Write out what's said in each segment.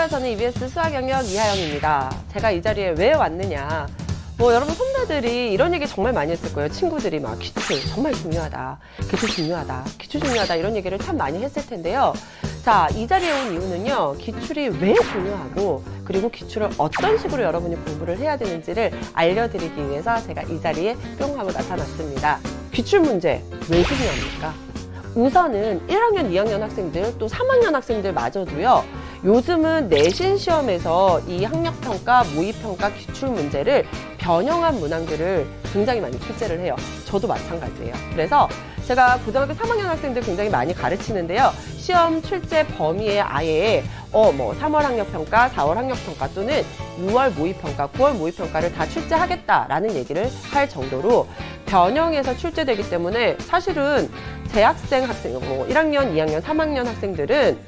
안녕하세요. 저는 EBS 수학영역 이하영입니다. 제가 이 자리에 왜 왔느냐. 여러분 선배들이 이런 얘기 정말 많이 했을 거예요. 친구들이 막 기출 정말 중요하다. 기출 중요하다. 기출 중요하다. 이런 얘기를 참 많이 했을 텐데요. 자, 이 자리에 온 이유는요. 기출이 왜 중요하고 그리고 기출을 어떤 식으로 여러분이 공부를 해야 되는지를 알려드리기 위해서 제가 이 자리에 뿅 하고 나타났습니다. 기출 문제 왜 중요합니까? 우선은 1학년, 2학년 학생들 또 3학년 학생들마저도요. 요즘은 내신 시험에서 이 학력평가, 모의평가, 기출 문제를 변형한 문항들을 굉장히 많이 출제를 해요. 저도 마찬가지예요. 그래서 제가 고등학교 3학년 학생들 굉장히 많이 가르치는데요. 시험 출제 범위에 아예 3월 학력평가, 4월 학력평가 또는 6월 모의평가, 9월 모의평가를 다 출제하겠다라는 얘기를 할 정도로 변형해서 출제되기 때문에 사실은 재학생 학생, 1학년, 2학년, 3학년 학생들은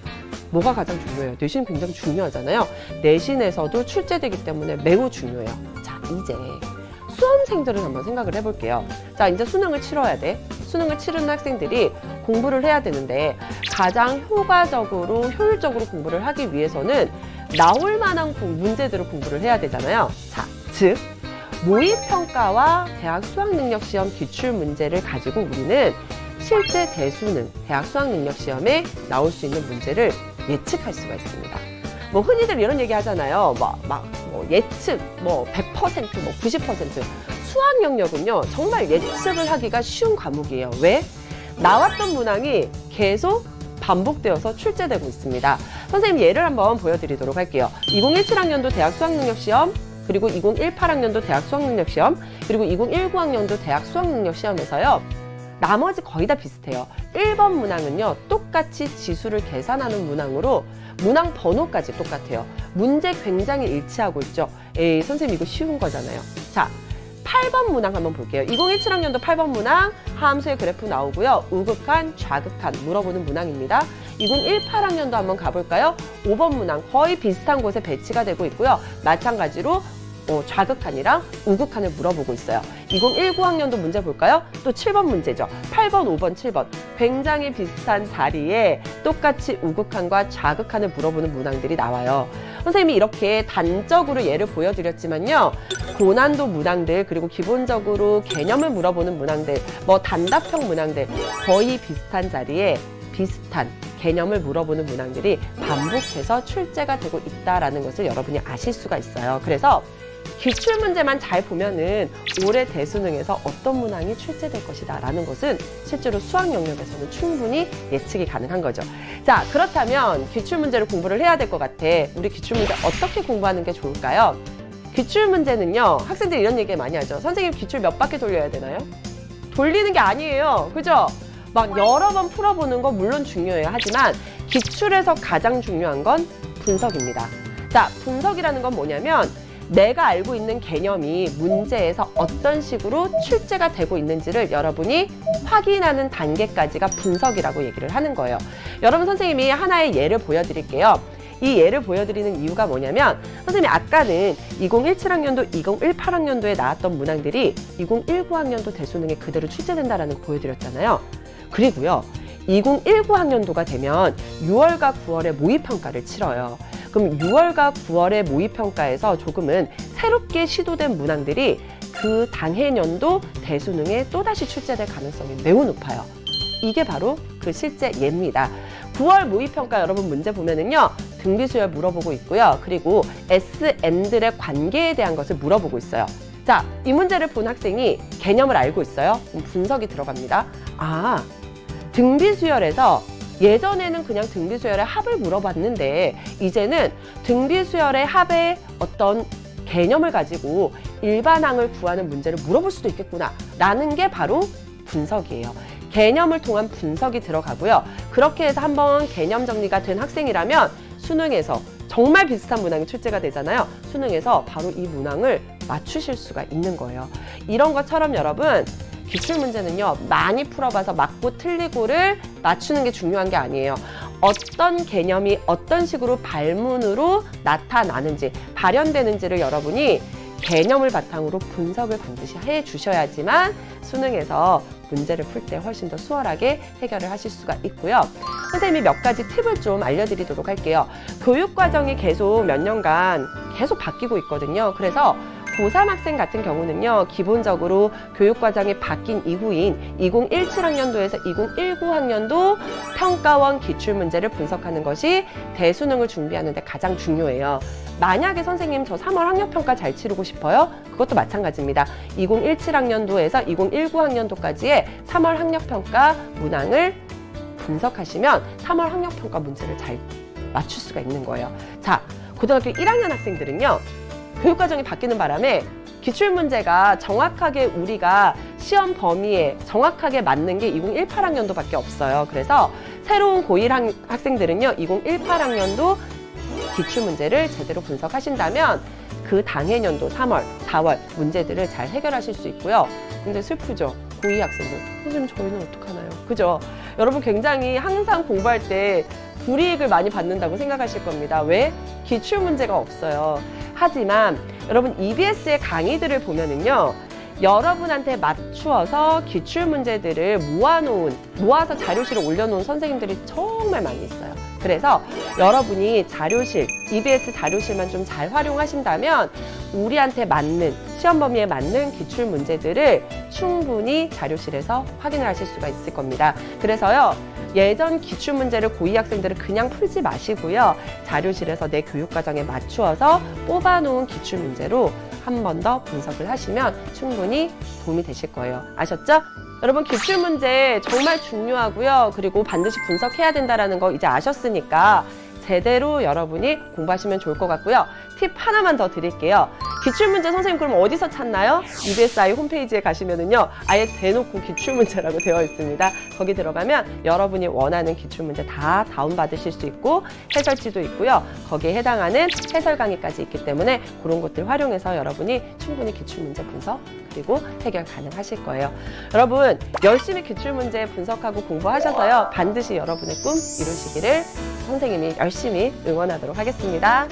뭐가 가장 중요해요? 내신 굉장히 중요하잖아요. 내신에서도 출제되기 때문에 매우 중요해요. 자, 이제 수험생들은 한번 생각을 해볼게요. 자, 이제 수능을 치러야 돼. 수능을 치르는 학생들이 공부를 해야 되는데 가장 효과적으로, 효율적으로 공부를 하기 위해서는 나올 만한 문제들을 공부를 해야 되잖아요. 자, 즉 모의평가와 대학 수학능력시험 기출문제를 가지고 우리는 실제 대수능, 대학 수학능력시험에 나올 수 있는 문제를 예측할 수가 있습니다. 흔히들 이런 얘기 하잖아요. 예측, 100%, 90%. 수학 영역은요, 정말 예측을 하기가 쉬운 과목이에요. 왜? 나왔던 문항이 계속 반복되어서 출제되고 있습니다. 선생님 예를 한번 보여드리도록 할게요. 2017학년도 대학 수학능력시험, 그리고 2018학년도 대학 수학능력시험, 그리고 2019학년도 대학 수학능력시험에서요. 나머지 거의 다 비슷해요. 1번 문항은요. 똑같이 지수를 계산하는 문항으로 문항 번호까지 똑같아요. 문제 굉장히 일치하고 있죠. 에이, 선생님 이거 쉬운 거잖아요. 자, 8번 문항 한번 볼게요. 2017학년도 8번 문항 함수의 그래프 나오고요. 우극한, 좌극한 물어보는 문항입니다. 2018학년도 한번 가볼까요? 5번 문항 거의 비슷한 곳에 배치가 되고 있고요. 마찬가지로 좌극한이랑 우극한을 물어보고 있어요. 2019학년도 문제 볼까요? 또 7번 문제죠. 8번, 5번, 7번. 굉장히 비슷한 자리에 똑같이 우극한과 좌극한을 물어보는 문항들이 나와요. 선생님이 이렇게 단적으로 예를 보여드렸지만요. 고난도 문항들, 그리고 기본적으로 개념을 물어보는 문항들, 단답형 문항들 거의 비슷한 자리에 비슷한 개념을 물어보는 문항들이 반복해서 출제가 되고 있다는 것을 여러분이 아실 수가 있어요. 그래서 기출문제만 잘 보면은 올해 대수능에서 어떤 문항이 출제될 것이다 라는 것은 실제로 수학 영역에서는 충분히 예측이 가능한 거죠. 자, 그렇다면 기출문제를 공부를 해야 될 것 같아. 우리 기출문제 어떻게 공부하는 게 좋을까요? 기출문제는요, 학생들이 이런 얘기 많이 하죠. 선생님 기출 몇 바퀴 돌려야 되나요? 돌리는 게 아니에요. 그죠? 여러 번 풀어보는 건 물론 중요해요. 하지만 기출에서 가장 중요한 건 분석입니다. 자, 분석이라는 건 뭐냐면 내가 알고 있는 개념이 문제에서 어떤 식으로 출제가 되고 있는지를 여러분이 확인하는 단계까지가 분석이라고 얘기를 하는 거예요. 여러분 선생님이 하나의 예를 보여드릴게요. 이 예를 보여드리는 이유가 뭐냐면 선생님이 아까는 2017학년도, 2018학년도에 나왔던 문항들이 2019학년도 대수능에 그대로 출제된다라는 거 보여드렸잖아요. 그리고요. 2019학년도가 되면 6월과 9월에 모의평가를 치러요. 그럼 6월과 9월의 모의평가에서 조금은 새롭게 시도된 문항들이 그 당해년도 대수능에 또다시 출제될 가능성이 매우 높아요. 이게 바로 그 실제 예입니다. 9월 모의평가 여러분 문제 보면은요. 등비수열 물어보고 있고요. 그리고 SN들의 관계에 대한 것을 물어보고 있어요. 자, 이 문제를 본 학생이 개념을 알고 있어요. 그럼 분석이 들어갑니다. 아, 등비수열에서 예전에는 그냥 등비수열의 합을 물어봤는데 이제는 등비수열의 합의 어떤 개념을 가지고 일반항을 구하는 문제를 물어볼 수도 있겠구나 라는 게 바로 분석이에요. 개념을 통한 분석이 들어가고요. 그렇게 해서 한번 개념 정리가 된 학생이라면 수능에서 정말 비슷한 문항이 출제가 되잖아요. 수능에서 바로 이 문항을 맞추실 수가 있는 거예요. 이런 것처럼 여러분 기출문제는요. 많이 풀어봐서 맞고 틀리고를 맞추는 게 중요한 게 아니에요. 어떤 개념이 어떤 식으로 발문으로 나타나는지, 발현되는지를 여러분이 개념을 바탕으로 분석을 반드시 해주셔야지만 수능에서 문제를 풀 때 훨씬 더 수월하게 해결을 하실 수가 있고요. 선생님이 몇 가지 팁을 좀 알려드리도록 할게요. 교육과정이 계속 몇 년간 계속 바뀌고 있거든요. 그래서 고3 학생 같은 경우는요, 기본적으로 교육과정이 바뀐 이후인 2017학년도에서 2019학년도 평가원 기출문제를 분석하는 것이 대수능을 준비하는 데 가장 중요해요. 만약에 선생님 저 3월 학력평가 잘 치르고 싶어요? 그것도 마찬가지입니다. 2017학년도에서 2019학년도까지의 3월 학력평가 문항을 분석하시면 3월 학력평가 문제를 잘 맞출 수가 있는 거예요. 자, 고등학교 1학년 학생들은요, 교육과정이 바뀌는 바람에 기출문제가 정확하게 우리가 시험 범위에 정확하게 맞는 게 2018학년도밖에 없어요. 그래서 새로운 고1 학생들은요, 2018학년도 기출문제를 제대로 분석하신다면 그 당해년도 3월, 4월 문제들을 잘 해결하실 수 있고요. 근데 슬프죠? 고2 학생들. 선생님, 저희는 어떡하나요? 그죠? 여러분 굉장히 항상 공부할 때 불이익을 많이 받는다고 생각하실 겁니다. 왜? 기출문제가 없어요. 하지만 여러분 EBS의 강의들을 보면은요, 여러분한테 맞추어서 기출문제들을 모아서 자료실에 올려놓은 선생님들이 정말 많이 있어요. 그래서 여러분이 자료실, EBS 자료실만 좀 잘 활용하신다면 우리한테 맞는, 시험 범위에 맞는 기출문제들을 충분히 자료실에서 확인을 하실 수가 있을 겁니다. 그래서요, 예전 기출문제를 고2 학생들은 그냥 풀지 마시고요, 자료실에서 내 교육과정에 맞추어서 뽑아놓은 기출문제로 한 번 더 분석을 하시면 충분히 도움이 되실 거예요. 아셨죠? 여러분, 기출문제 정말 중요하고요. 그리고 반드시 분석해야 된다는 거 이제 아셨으니까 제대로 여러분이 공부하시면 좋을 것 같고요. 팁 하나만 더 드릴게요. 기출문제 선생님 그럼 어디서 찾나요? EBSI 홈페이지에 가시면은요, 아예 대놓고 기출문제라고 되어 있습니다. 거기 들어가면 여러분이 원하는 기출문제 다 다운받으실 수 있고 해설지도 있고요. 거기에 해당하는 해설 강의까지 있기 때문에 그런 것들 활용해서 여러분이 충분히 기출문제 분석 그리고 해결 가능하실 거예요. 여러분, 열심히 기출문제 분석하고 공부하셔서요, 반드시 여러분의 꿈 이루시기를 선생님이 열심히 응원하도록 하겠습니다.